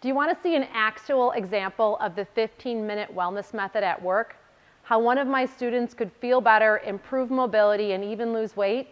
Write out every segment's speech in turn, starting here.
Do you want to see an actual example of the 15-minute wellness method at work? How one of my students could feel better, improve mobility, and even lose weight?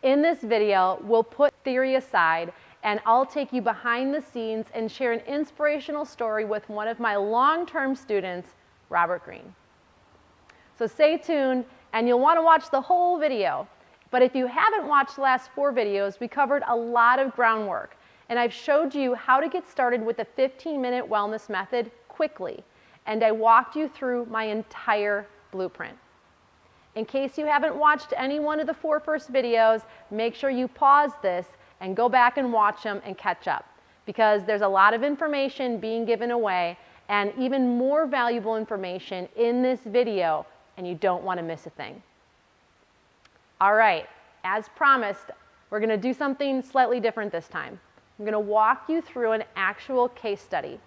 In this video, we'll put theory aside and I'll take you behind the scenes and share an inspirational story with one of my long-term students, Robert Greene. So stay tuned and you'll want to watch the whole video. But if you haven't watched the last 4 videos, we covered a lot of groundwork and I've showed you how to get started with the 15-minute wellness method quickly. And I walked you through my entire blueprint. In case you haven't watched any one of the 4 first videos, make sure you pause this and go back and watch them and catch up, because there's a lot of information being given away and even more valuable information in this video, and you don't want to miss a thing. All right, as promised, we're going to do something slightly different this time. I'm going to walk you through an actual case study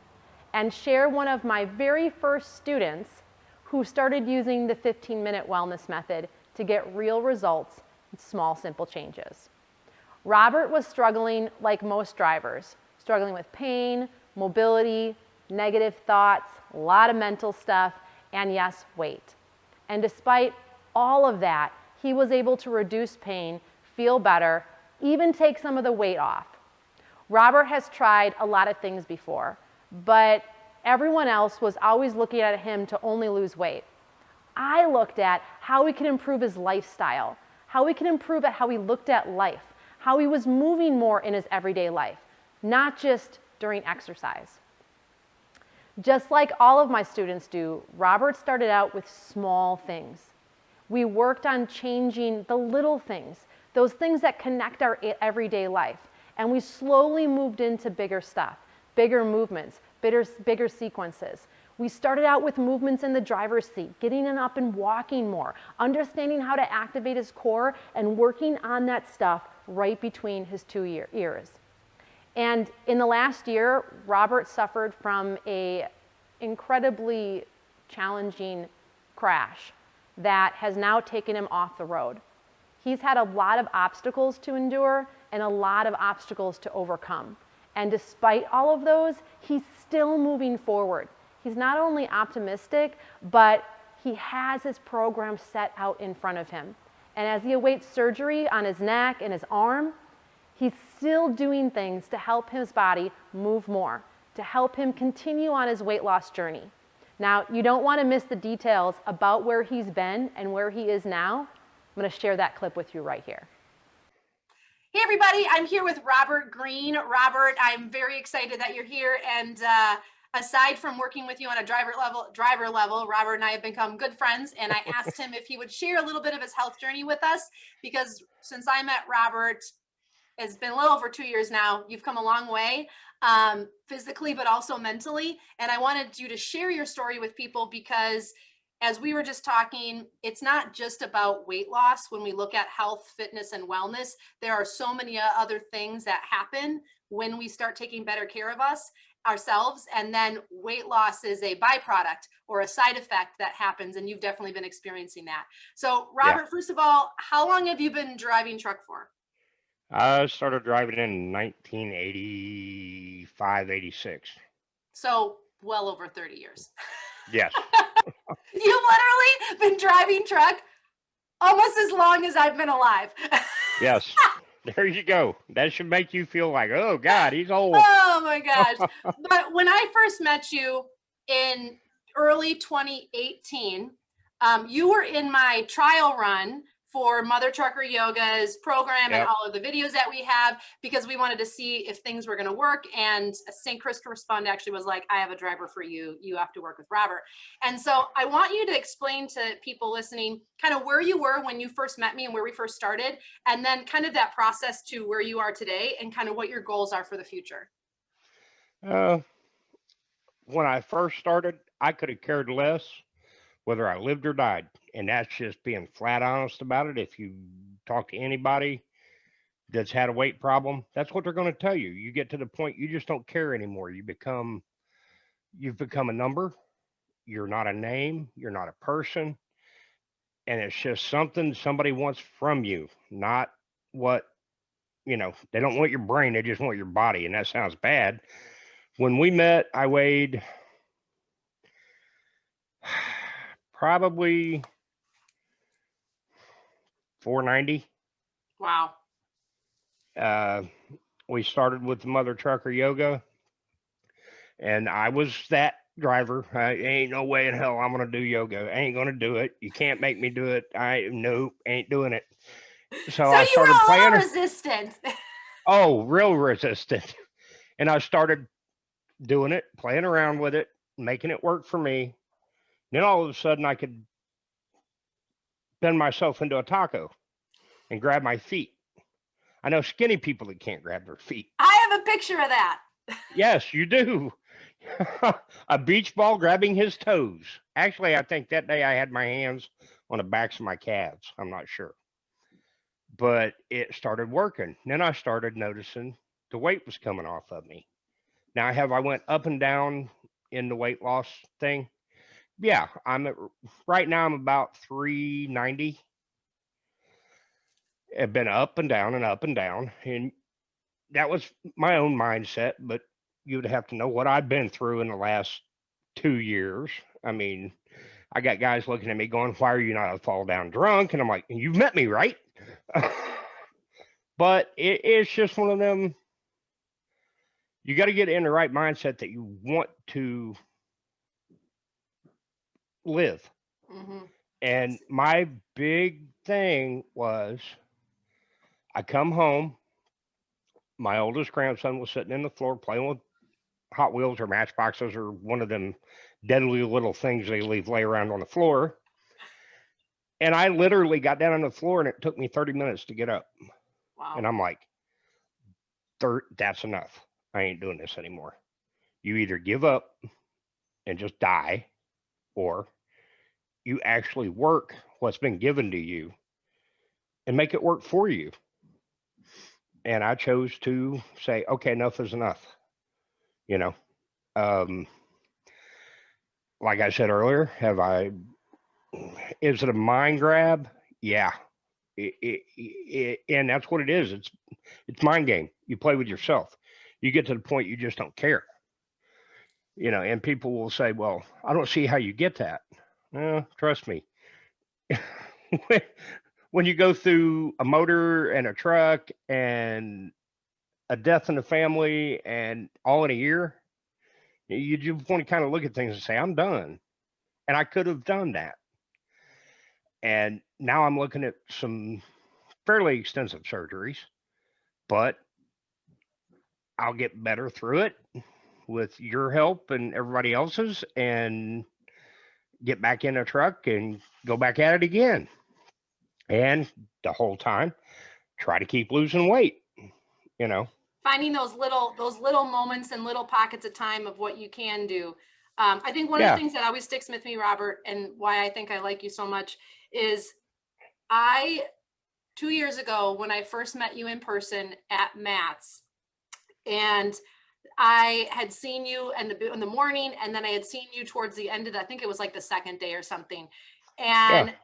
and share one of my very first students who started using the 15-minute wellness method to get real results with small, simple changes. Robert was struggling like most drivers, struggling with pain, mobility, negative thoughts, a lot of mental stuff, and yes, weight. And despite all of that, he was able to reduce pain, feel better, even take some of the weight off. Robert has tried a lot of things before, but everyone else was always looking at him to only lose weight. I looked at how he could improve his lifestyle, how he could improve at how he looked at life, how he was moving more in his everyday life, not just during exercise. Just like all of my students do, Robert started out with small things. We worked on changing the little things, those things that connect our everyday life, and we slowly moved into bigger stuff, bigger movements, bigger sequences. We started out with movements in the driver's seat, getting him up and walking more, understanding how to activate his core, and working on that stuff right between his 2 ears. And in the last year, Robert suffered from an incredibly challenging crash that has now taken him off the road. He's had a lot of obstacles to endure and a lot of obstacles to overcome. And despite all of those, he's still moving forward. He's not only optimistic, but he has his program set out in front of him. And as he awaits surgery on his neck and his arm, he's still doing things to help his body move more, to help him continue on his weight loss journey. Now, you don't want to miss the details about where he's been and where he is now. I'm going to share that clip with you right here. Hey everybody, I'm here with Robert Greene. Robert, I'm very excited that you're here. And aside from working with you on a driver level, Robert and I have become good friends. And I asked him if he would share a little bit of his health journey with us, because since I met Robert, it's been a little over 2 years now. You've come a long way, physically, but also mentally. And I wanted you to share your story with people because, as we were just talking, it's not just about weight loss. When we look at health, fitness, and wellness, there are so many other things that happen when we start taking better care of ourselves. And then weight loss is a byproduct or a side effect that happens. And you've definitely been experiencing that. So Robert, First of all, how long have you been driving truck for? I started driving in 1985, 86. So well over 30 years. Yes. You've literally been driving truck almost as long as I've been alive. Yes. There you go. That should make you feel like, oh God, he's old. Oh my gosh. But when I first met you in early 2018, you were in my trial run for Mother Trucker Yoga's program and all of the videos that we have, because we wanted to see if things were going to work. And St. Christopher's Fund actually was like, I have a driver for you. You have to work with Robert. And so I want you to explain to people listening kind of where you were when you first met me and where we first started, and then kind of that process to where you are today and kind of what your goals are for the future. When I first started, I could have cared less whether I lived or died. And that's just being flat honest about it. If you talk to anybody that's had a weight problem, that's what they're going to tell you. You get to the point you just don't care anymore. You've become a number. You're not a name. You're not a person. And it's just something somebody wants from you, not what, they don't want your brain. They just want your body. And that sounds bad When we met, I weighed probably 490. Wow. We started with the mother trucker yoga, and I was that driver. Ain't no way in hell I'm gonna do yoga. I ain't gonna do it. You can't make me do it. Nope, ain't doing it. So So I you were started a playing. little resistant. Oh, real resistant. And I started doing it, playing around with it, making it work for me. Then all of a sudden, I could bend myself into a taco and grab my feet. I know skinny people that can't grab their feet. I have a picture of that. Yes, you do. A beach ball grabbing his toes. Actually, I think that day I had my hands on the backs of my calves. I'm not sure. But it started working. Then I started noticing the weight was coming off of me. Now, have I went up and down in the weight loss thing? Yeah, right now I'm about 390. I've been up and down and up and down, and that was my own mindset, but you would have to know what I've been through in the last 2 years. I mean, I got guys looking at me going, "Why are you not a fall down drunk?" And I'm like, "You've met me, right?" But it's just one of them. You got to get in the right mindset that you want to live. Hmm. And my big thing was I come home, my oldest grandson was sitting in the floor playing with Hot Wheels or Matchboxes or one of them deadly little things they leave lay around on the floor. And I literally got down on the floor and it took me 30 minutes to get up. Wow. And I'm like, that's enough. I ain't doing this anymore. You either give up and just die, or you actually work what's been given to you and make it work for you. And I chose to say, okay, enough is enough. You know, um, like I said earlier, is it a mind grab? Yeah. And that's what it is. It's mind game. You play with yourself. You get to the point you just don't care. And people will say, well, I don't see how you get that. Trust me. When you go through a motor and a truck and a death in the family and all in a year, you just want to kind of look at things and say, I'm done. And I could have done that. And now I'm looking at some fairly extensive surgeries, but I'll get better through it with your help and everybody else's and get back in a truck and go back at it again. And the whole time, try to keep losing weight, you know. Finding those little moments and little pockets of time of what you can do. I think one of the Yeah. things that always sticks with me, Robert, and why I think I like you so much is 2 years ago when I first met you in person at Matt's, and I had seen you in the morning, and then I had seen you towards the end of I think it was like the second day or something. Yeah. And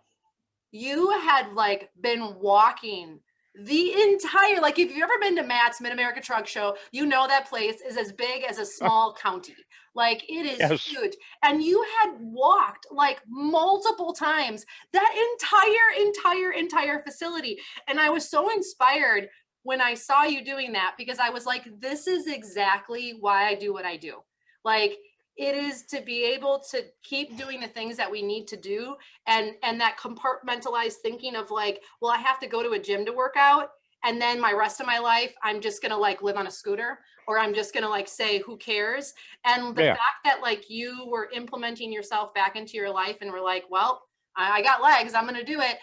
you had like been walking the entire, like if you've ever been to Matt's Mid-America Truck Show, you know that place is as big as a small county. Like it is Yes. huge. And you had walked like multiple times that entire facility. And I was so inspired when I saw you doing that, because I was like, this is exactly why I do what I do. Like it is to be able to keep doing the things that we need to do, and that compartmentalized thinking of like, well, I have to go to a gym to work out, and then my rest of my life I'm just gonna like live on a scooter, or I'm just gonna like say who cares. And the Yeah. fact that like you were implementing yourself back into your life and were like, well, I got legs, I'm gonna do it,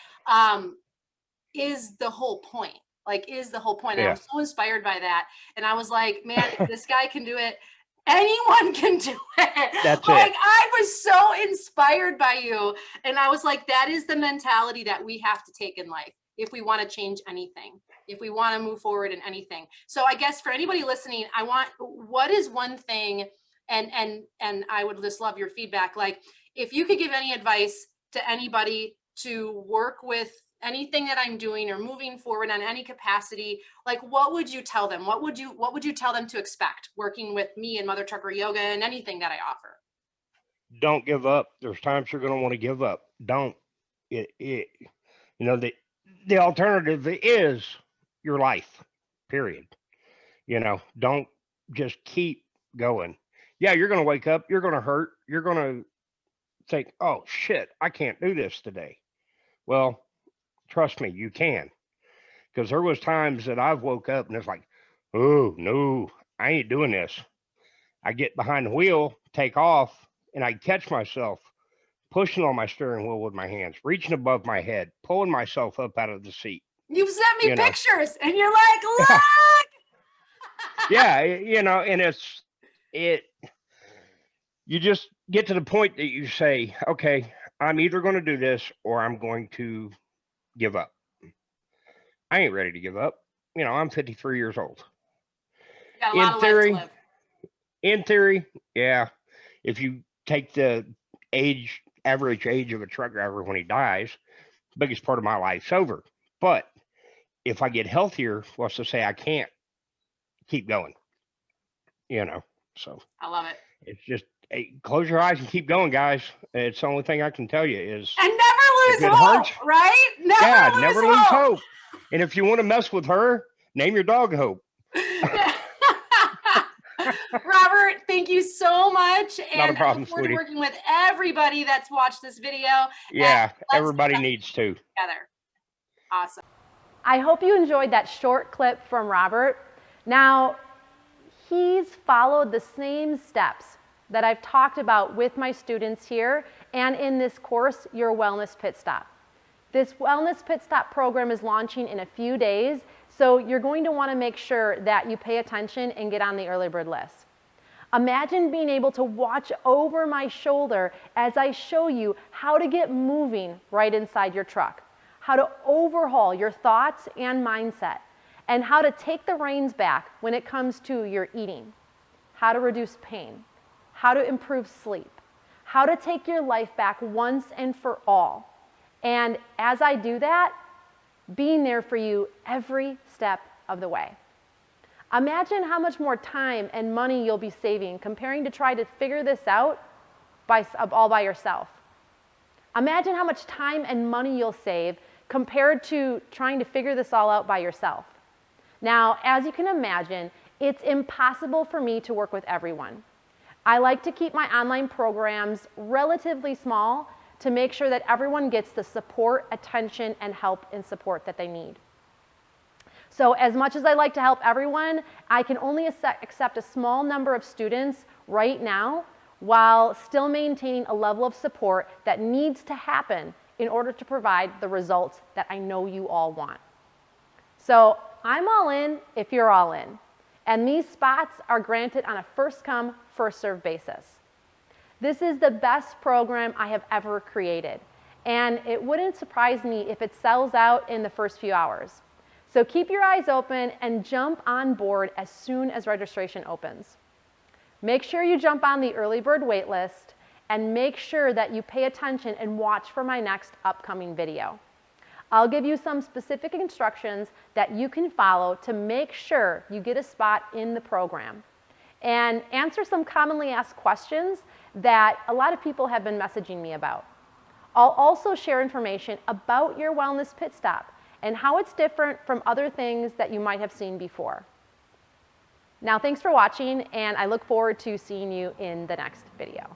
is the whole point. Is the whole point. And I Yeah. was so inspired by that. And I was like, man, if this guy can do it, anyone can do it. That's like it. I was so inspired by you. And I was like, that is the mentality that we have to take in life if we want to change anything, if we want to move forward in anything. So I guess for anybody listening, what is one thing, and I would just love your feedback. Like if you could give any advice to anybody to work with anything that I'm doing or moving forward on any capacity, like what would you tell them? What would you tell them to expect working with me and Mother Trucker Yoga and anything that I offer? Don't give up. There's times you're going to want to give up. Don't. It you know, the alternative is your life. Period. Don't just keep going. Yeah, you're going to wake up, you're going to hurt, you're going to think, "Oh shit, I can't do this today." Well, trust me, you can. Because there was times that I've woke up and it's like, "Oh, no, I ain't doing this." I get behind the wheel, take off, and I catch myself pushing on my steering wheel with my hands, reaching above my head, pulling myself up out of the seat. You've sent me You know, pictures and you're like, look. yeah, and it. You just get to the point that you say, "Okay, I'm either going to do this or I'm going to give up." I ain't ready to give up. I'm 53 years old. You got a In lot of life to theory, live. in theory, yeah. If you take the average age of a truck driver when he dies, biggest part of my life's over. But if I get healthier, what's to say I can't keep going? So I love it. it's just, hey, close your eyes and keep going, guys. It's the only thing I can tell you is, And never if lose it hope, hurts, right? yeah, Never never lose lose hope. hope. And if you want to mess with her, name your dog Hope. Robert, thank you so much. Not a And I problem, look forward to sweetie. working with everybody that's watched this video. Yeah, let's everybody get needs to. together. Awesome. I hope you enjoyed that short clip from Robert. Now, he's followed the same steps that I've talked about with my students here and in this course, Your Wellness Pitstop. This Wellness Pitstop program is launching in a few days, so you're going to want to make sure that you pay attention and get on the early bird list. Imagine being able to watch over my shoulder as I show you how to get moving right inside your truck, how to overhaul your thoughts and mindset, and how to take the reins back when it comes to your eating, how to reduce pain, how to improve sleep, how to take your life back once and for all. And as I do that, being there for you every step of the way. Imagine how much more time and money you'll be saving comparing to try to figure this out all by yourself. Imagine how much time and money you'll save compared to trying to figure this all out by yourself. Now, as you can imagine, it's impossible for me to work with everyone. I like to keep my online programs relatively small to make sure that everyone gets the support, attention, and help and support that they need. So as much as I like to help everyone, I can only accept a small number of students right now while still maintaining a level of support that needs to happen in order to provide the results that I know you all want. So I'm all in if you're all in. And these spots are granted on a first come, first served basis. This is the best program I have ever created. And it wouldn't surprise me if it sells out in the first few hours. So keep your eyes open and jump on board as soon as registration opens. Make sure you jump on the early bird wait list and make sure that you pay attention and watch for my next upcoming video. I'll give you some specific instructions that you can follow to make sure you get a spot in the program and answer some commonly asked questions that a lot of people have been messaging me about. I'll also share information about Your Wellness Pitstop and how it's different from other things that you might have seen before. Now, thanks for watching, and I look forward to seeing you in the next video.